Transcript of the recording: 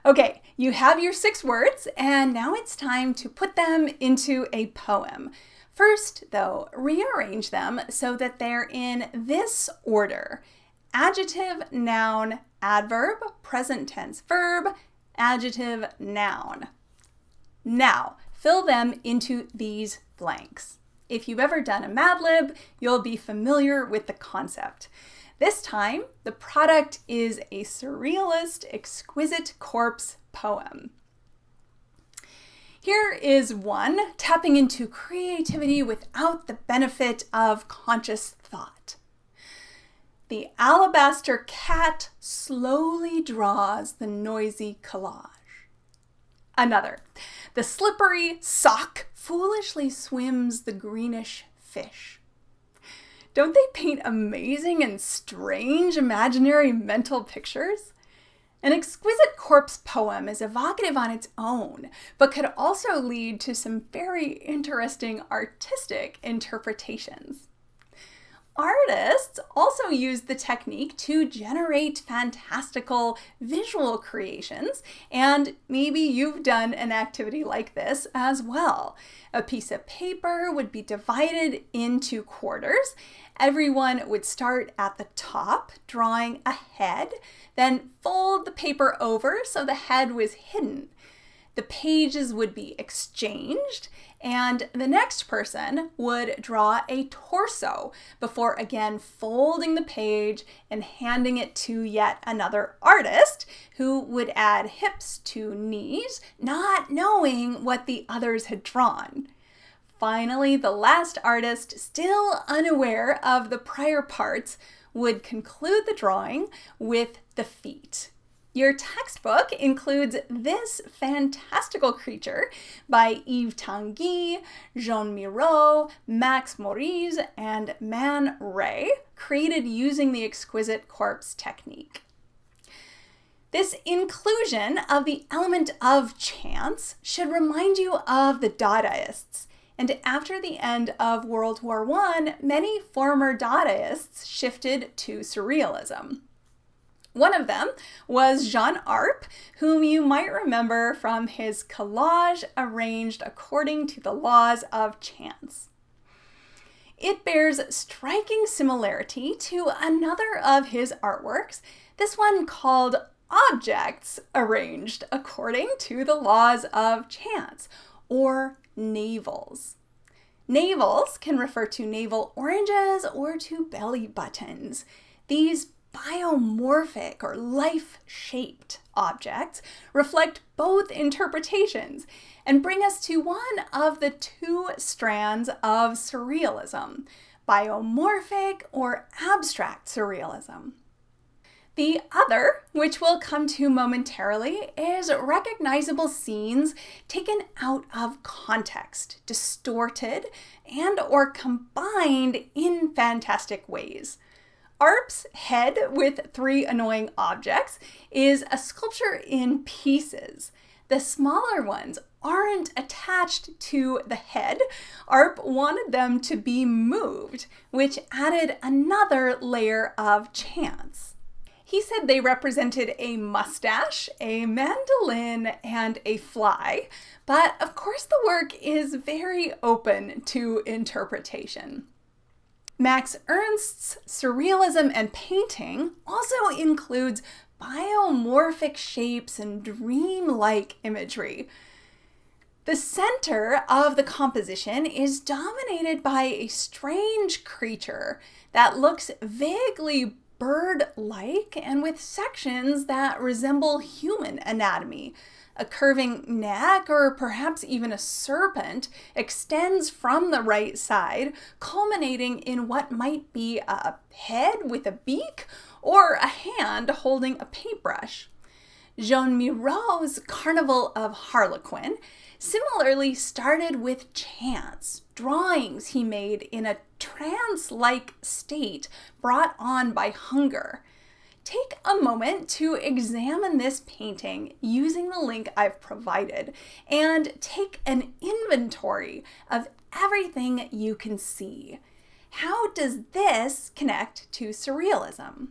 Okay, you have your 6 words, and now it's time to put them into a poem. First, though, rearrange them so that they're in this order: adjective, noun, adverb, present tense verb, adjective, noun. Now, fill them into these blanks. If you've ever done a Mad Lib, you'll be familiar with the concept. This time, the product is a surrealist, exquisite corpse poem. Here is one tapping into creativity without the benefit of conscious thought. The alabaster cat slowly draws the noisy collage. Another. The slippery sock foolishly swims the greenish fish. Don't they paint amazing and strange imaginary mental pictures? An exquisite corpse poem is evocative on its own, but could also lead to some very interesting artistic interpretations. Artists also use the technique to generate fantastical visual creations, and maybe you've done an activity like this as well. A piece of paper would be divided into quarters. Everyone would start at the top, drawing a head, then fold the paper over so the head was hidden. The pages would be exchanged, and the next person would draw a torso before again folding the page and handing it to yet another artist who would add hips to knees, not knowing what the others had drawn. Finally, the last artist, still unaware of the prior parts, would conclude the drawing with the feet. Your textbook includes this fantastical creature by Yves Tanguy, Jean Miro, Max Moritz, and Man Ray, created using the exquisite corpse technique. This inclusion of the element of chance should remind you of the Dadaists. And after the end of World War I, many former Dadaists shifted to Surrealism. One of them was Jean Arp, whom you might remember from his collage arranged according to the laws of chance. It bears striking similarity to another of his artworks, this one called Objects Arranged According to the Laws of Chance, or navels. Navels can refer to navel oranges or to belly buttons. These biomorphic or life-shaped objects reflect both interpretations and bring us to one of the 2 strands of surrealism: biomorphic or abstract surrealism. The other, which we'll come to momentarily, is recognizable scenes taken out of context, distorted, and or combined in fantastic ways. Arp's head with 3 annoying objects is a sculpture in pieces. The smaller ones aren't attached to the head. Arp wanted them to be moved, which added another layer of chance. He said they represented a mustache, a mandolin, and a fly, but of course the work is very open to interpretation. Max Ernst's surrealism and painting also includes biomorphic shapes and dreamlike imagery. The center of the composition is dominated by a strange creature that looks vaguely bird-like and with sections that resemble human anatomy. A curving neck, or perhaps even a serpent, extends from the right side, culminating in what might be a head with a beak or a hand holding a paintbrush. Jean Miro's Carnival of Harlequin similarly started with chance, drawings he made in a trance-like state brought on by hunger. Take a moment to examine this painting using the link I've provided and take an inventory of everything you can see. How does this connect to surrealism?